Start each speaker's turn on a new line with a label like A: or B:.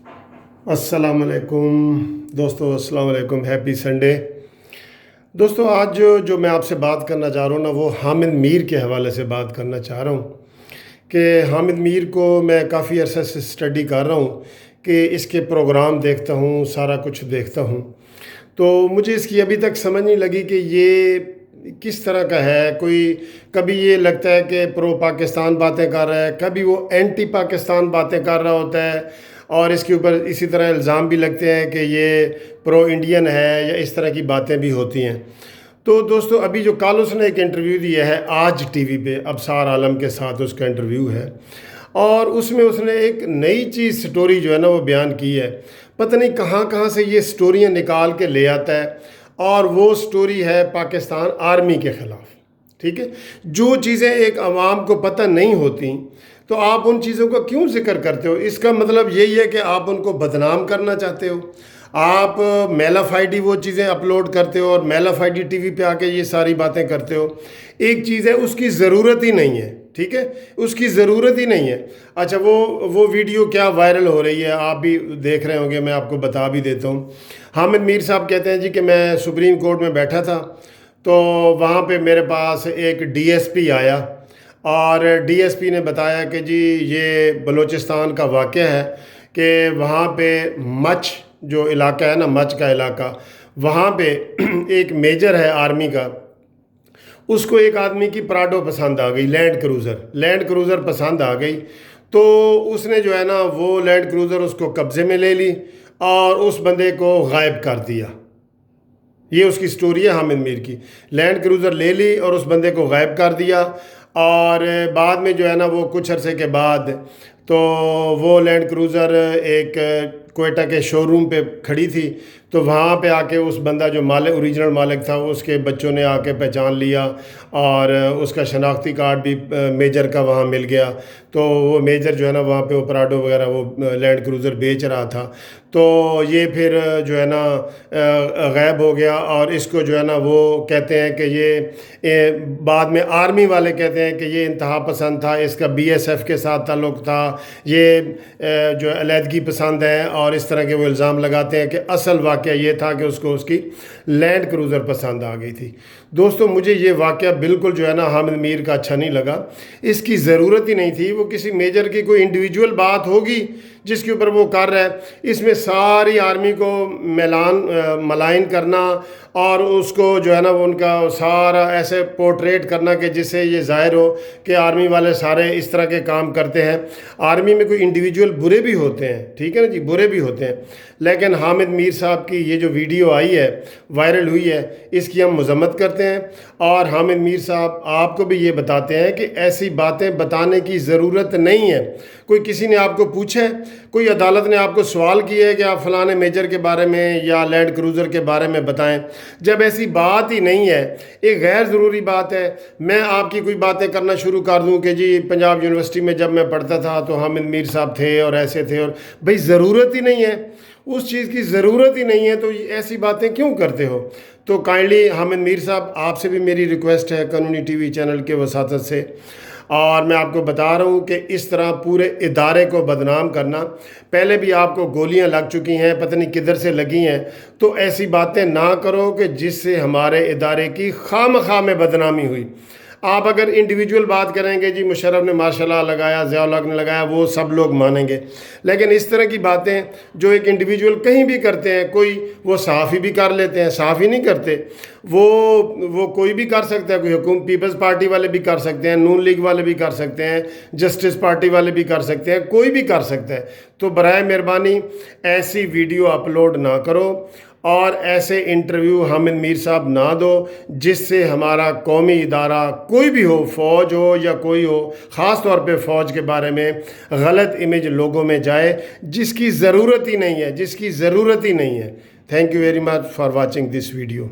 A: अस्सलाम वालेकुम दोस्तों, अस्सलाम वालेकुम, हैप्पी संडे। दोस्तों, आज जो मैं आपसे बात करना चाह रहा हूँ ना, वो हामिद मीर के हवाले से बात करना चाह रहा हूँ कि हामिद मीर को मैं काफ़ी अरसे से स्टडी कर रहा हूँ कि इसके प्रोग्राम देखता हूँ, सारा कुछ देखता हूँ। तो मुझे इसकी अभी तक समझ नहीं लगी कि ये किस तरह का है। कोई कभी ये लगता है कि प्रो पाकिस्तान बातें कर रहा है, कभी वो एंटी पाकिस्तान बातें कर रहा होता है, और इसके ऊपर इसी तरह इल्ज़ाम भी लगते हैं कि ये प्रो इंडियन है, या इस तरह की बातें भी होती हैं। तो दोस्तों, अभी जो कल उसने एक इंटरव्यू दिया है आज टीवी पे, अबसार आलम के साथ उसका इंटरव्यू है, और उसमें उसने एक नई चीज़ स्टोरी जो है ना वो बयान की है। पता नहीं कहाँ कहाँ से ये स्टोरियाँ निकाल के ले आता है, और वो स्टोरी है पाकिस्तान आर्मी के ख़िलाफ़। ठीक है, जो चीज़ें एक आवाम को पता नहीं होती तो आप उन चीज़ों का क्यों जिक्र करते हो? इसका मतलब यही है कि आप उनको बदनाम करना चाहते हो। आप मेलाफाइडी वो चीज़ें अपलोड करते हो और मेलाफाइडी टीवी पे आके ये सारी बातें करते हो। एक चीज़ है, उसकी ज़रूरत ही नहीं है। ठीक है, उसकी ज़रूरत ही नहीं है। अच्छा, वो वीडियो क्या वायरल हो रही है, आप भी देख रहे होंगे, मैं आपको बता भी देता हूँ। हामिद मीर साहब कहते हैं जी कि मैं सुप्रीम कोर्ट में बैठा था, तो वहाँ पे मेरे पास एक डीएसपी आया, और डीएसपी ने बताया कि जी ये बलूचिस्तान का वाक़या है कि वहाँ पे मच जो इलाका है ना, मच का इलाका, वहाँ पे एक मेजर है आर्मी का, उसको एक आदमी की प्राडो पसंद आ गई, लैंड क्रूज़र पसंद आ गई। तो उसने जो है ना वो लैंड क्रूज़र उसको कब्ज़े में ले ली और उस बंदे को गायब कर दिया। ये उसकी स्टोरी है हामिद मीर की। लैंड क्रूज़र ले ली और उस बंदे को गायब कर दिया, और बाद में जो है ना वो कुछ अरसे के बाद तो वो लैंड क्रूज़र एक कोयटा के शोरूम पे खड़ी थी, तो वहाँ पे आके उस बंदा जो मालिक, ओरिजिनल मालिक था, उसके बच्चों ने आके पहचान लिया, और उसका शनाख्ती कार्ड भी मेजर का वहाँ मिल गया। तो वो मेजर जो है ना वहाँ पे प्राडो वगैरह वो लैंड क्रूज़र बेच रहा था। तो ये फिर जो है ना गायब हो गया, और इसको जो है ना वो कहते हैं कि ये बाद में आर्मी वाले कहते हैं कि ये इंतहा पसंद था, इसका बीएसएफ के साथ ताल्लुक़ था, ये जो अलहदगी पसंद है, और इस तरह के वो इल्ज़ाम लगाते हैं कि असल वाक़या ये था कि उसको उसकी लैंड क्रूज़र पसंद आ गई थी। दोस्तों, मुझे ये वाक़या बिल्कुल जो है ना हामिद मीर का अच्छा नहीं लगा। इसकी ज़रूरत ही नहीं थी। वो किसी मेजर की कोई इंडिविजुअल बात होगी जिसके ऊपर वो कर रहा है, इसमें सारी आर्मी को मलाइन करना, और उसको जो है ना वो उनका सारा ऐसे पोर्ट्रेट करना कि जिससे ये ज़ाहिर हो कि आर्मी वाले सारे इस तरह के काम करते हैं। आर्मी में कोई इंडिविजुअल बुरे भी होते हैं, ठीक है ना जी, बुरे भी होते हैं, लेकिन हामिद मीर साहब की ये जो वीडियो आई है, वायरल हुई है, इसकी हम मज़म्मत करते हैं। और हामिद मीर साहब आपको भी ये बताते हैं कि ऐसी बातें बताने की ज़रूरत नहीं है। कोई किसी ने आपको पूछा है, कोई अदालत ने आपको सवाल किया है कि आप फ़लाने मेजर के बारे में या लैंड क्रूज़र के बारे में बताएं? जब ऐसी बात ही नहीं है, एक गैर ज़रूरी बात है, मैं आपकी कोई बातें करना शुरू कर दूं कि जी पंजाब यूनिवर्सिटी में जब मैं पढ़ता था तो हामिद मीर साहब थे और ऐसे थे, और भाई ज़रूरत ही नहीं है, उस चीज़ की ज़रूरत ही नहीं है, तो ऐसी बातें क्यों करते हो? तो काइंडली हामिद मीर साहब, आपसे भी मेरी रिक्वेस्ट है कानूनी टीवी चैनल के वसातत से, और मैं आपको बता रहा हूँ कि इस तरह पूरे इदारे को बदनाम करना, पहले भी आपको गोलियाँ लग चुकी हैं, पता नहीं किधर से लगी हैं, तो ऐसी बातें ना करो कि जिससे हमारे इदारे की खामखा में बदनामी हुई। आप अगर इंडिविजुअल बात करेंगे, जी मुशर्रफ ने माशाल्लाह लगाया, ज़िया-उल हक ने लगाया, वो सब लोग मानेंगे, लेकिन इस तरह की बातें जो एक इंडिविजुअल कहीं भी करते हैं, कोई वो सहाफ़ी भी कर लेते हैं, सहाफ़ी नहीं करते, वो कोई भी कर सकता है, कोई हुकूमत पीपल्स पार्टी वाले भी कर सकते हैं, नून लीग वाले भी कर सकते हैं, जस्टिस पार्टी वाले भी कर सकते हैं, कोई भी कर सकता है। तो बराए मेहरबानी ऐसी वीडियो अपलोड ना करो, और ऐसे इंटरव्यू हामिद मीर साहब ना दो जिससे हमारा कौमी इदारा कोई भी हो, फ़ौज हो या कोई हो, ख़ास तौर पे फ़ौज के बारे में गलत इमेज लोगों में जाए जिसकी ज़रूरत ही नहीं है, जिसकी ज़रूरत ही नहीं है। Thank you very much for watching this video.